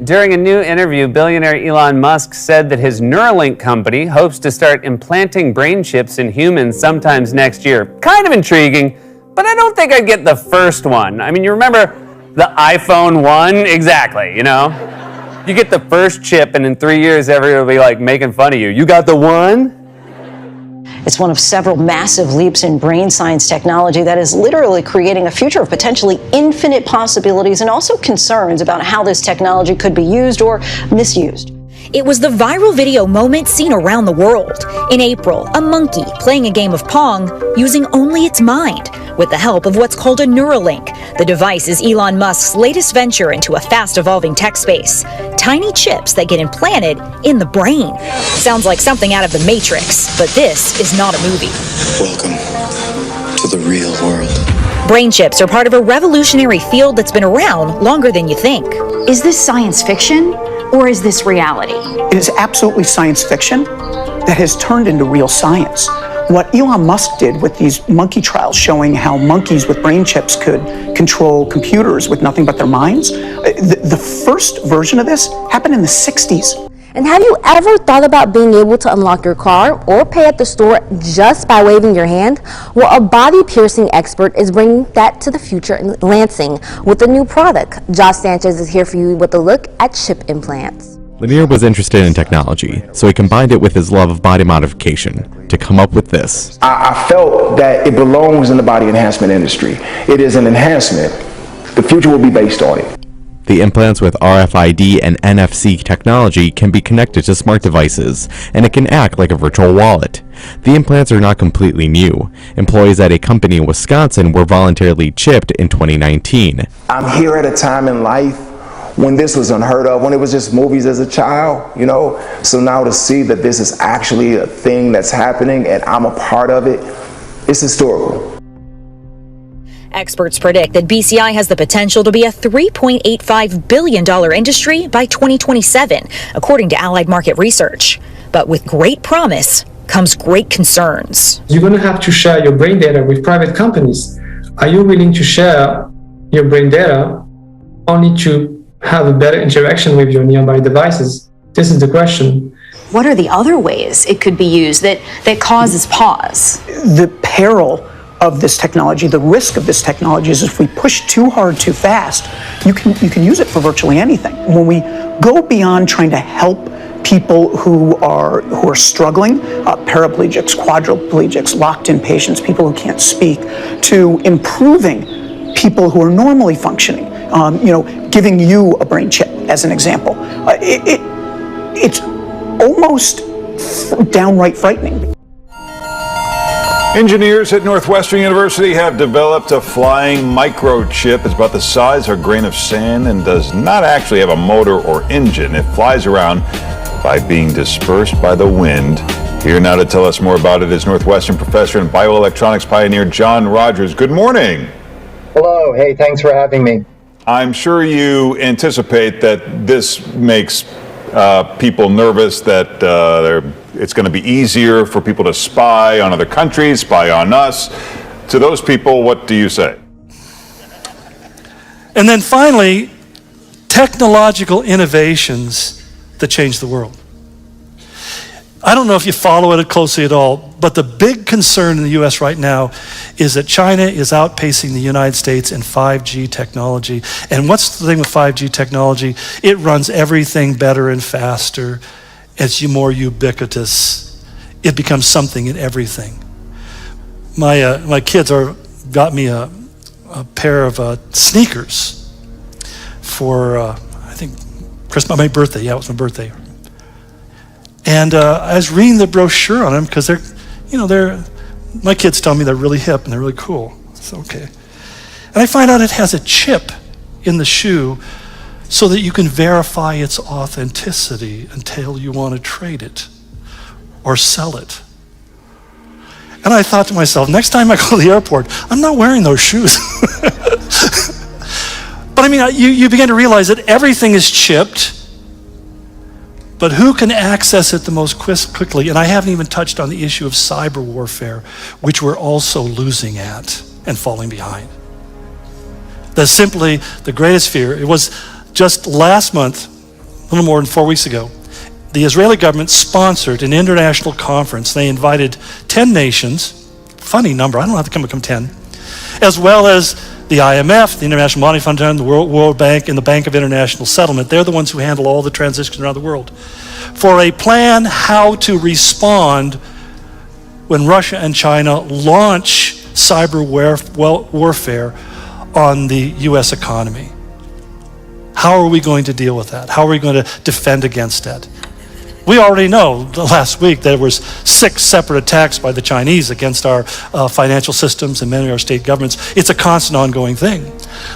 During a new interview, billionaire Elon Musk said that his Neuralink company hopes to start implanting brain chips in humans sometimes next year. Kind of intriguing, but I don't think I'd get the first one. I mean, you remember the iPhone 1? Exactly, you know? You get the first chip, and in 3 years, everyone will be like making fun of you. You got the one? It's one of several massive leaps in brain science technology that is literally creating a future of potentially infinite possibilities and also concerns about how this technology could be used or misused. It was the viral video moment seen around the world. In April, a monkey playing a game of Pong using only its mind with the help of what's called a Neuralink. The device is Elon Musk's latest venture into a fast-evolving tech space. Tiny chips that get implanted in the brain. Sounds like something out of The Matrix, but this is not a movie. Welcome to the real world. Brain chips are part of a revolutionary field that's been around longer than you think. Is this science fiction or is this reality? It is absolutely science fiction that has turned into real science. What Elon Musk did with these monkey trials showing how monkeys with brain chips could control computers with nothing but their minds, the first version of this happened in the 60s. And have you ever thought about being able to unlock your car or pay at the store just by waving your hand? Well, a body piercing expert is bringing that to the future in Lansing with a new product. Josh Sanchez is here for you with a look at chip implants. Lanier was interested in technology, so he combined it with his love of body modification to come up with this. I felt that it belongs in the body enhancement industry. It is an enhancement. The future will be based on it. The implants with RFID and NFC technology can be connected to smart devices, and it can act like a virtual wallet. The implants are not completely new. Employees at a company in Wisconsin were voluntarily chipped in 2019. I'm here at a time in life when this was unheard of, when it was just movies as a child, you know? So now to see that this is actually a thing that's happening and I'm a part of it, it's historical. Experts predict that BCI has the potential to be a $3.85 billion industry by 2027, according to Allied Market Research. But with great promise comes great concerns. You're going to have to share your brain data with private companies. Are you willing to share your brain data only to have a better interaction with your nearby devices? This is the question. What are the other ways it could be used that causes pause? The peril of this technology, the risk of this technology is if we push too hard, too fast, you can use it for virtually anything. When we go beyond trying to help people who are struggling, paraplegics, quadriplegics, locked-in patients, people who can't speak, to improving people who are normally functioning, giving you a brain chip as an example, it's almost downright frightening. Engineers at Northwestern University have developed a flying microchip. It's about the size of a grain of sand and does not actually have a motor or engine. It flies around by being dispersed by the wind. Here now to tell us more about it is Northwestern professor and bioelectronics pioneer John Rogers. Good morning. Hello. Hey, thanks for having me. I'm sure you anticipate that this makes people nervous, that it's going to be easier for people to spy on other countries, spy on us. To those people, what do you say? And then finally, technological innovations that change the world. I don't know if you follow it closely at all, but the big concern in the US right now is that China is outpacing the United States in 5G technology. And what's the thing with 5G technology? It runs everything better and faster. It's more ubiquitous. It becomes something in everything. My kids got me a pair of sneakers for I think Christmas, my birthday. Yeah, it was my birthday. And I was reading the brochure on them because my kids tell me they're really hip and they're really cool. It's okay. And I find out it has a chip in the shoe so that you can verify its authenticity until you want to trade it or sell it. And I thought to myself, next time I go to the airport, I'm not wearing those shoes. But I mean, you begin to realize that everything is chipped, but who can access it the most quickly? And I haven't even touched on the issue of cyber warfare, which we're also losing at and falling behind. That's simply the greatest fear. It was just last month, little more than 4 weeks ago, the Israeli government sponsored an international conference. They invited 10 nations, funny number, I don't know how to come 10, as well as the IMF, the International Monetary Fund, the World Bank, and the Bank of International Settlement. They're the ones who handle all the transitions around the world, for a plan how to respond when Russia and China launch cyber warfare on the US economy. How are we going to deal with that? How are we going to defend against that? We already know last week there was 6 separate attacks by the Chinese against our financial systems and many of our state governments. It's a constant ongoing thing.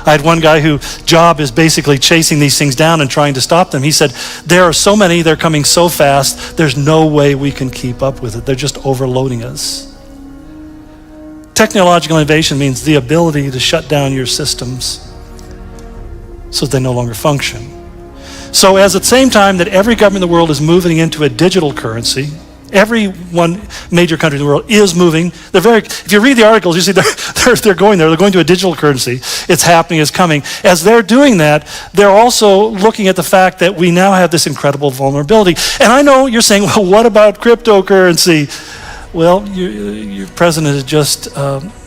I had one guy whose job is basically chasing these things down and trying to stop them. He said, there are so many, they're coming so fast, there's no way we can keep up with it. They're just overloading us. Technological innovation means the ability to shut down your systems so that they no longer function. So as at the same time that every government in the world is moving into a digital currency, every one major country in the world is moving. If you read the articles, you see they're going there. They're going to a digital currency. It's happening, it's coming. As they're doing that, they're also looking at the fact that we now have this incredible vulnerability. And I know you're saying, well, what about cryptocurrency? Well, your president has just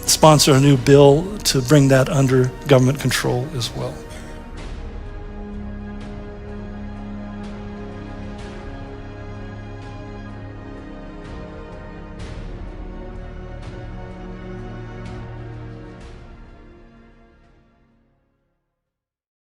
sponsored a new bill to bring that under government control as well.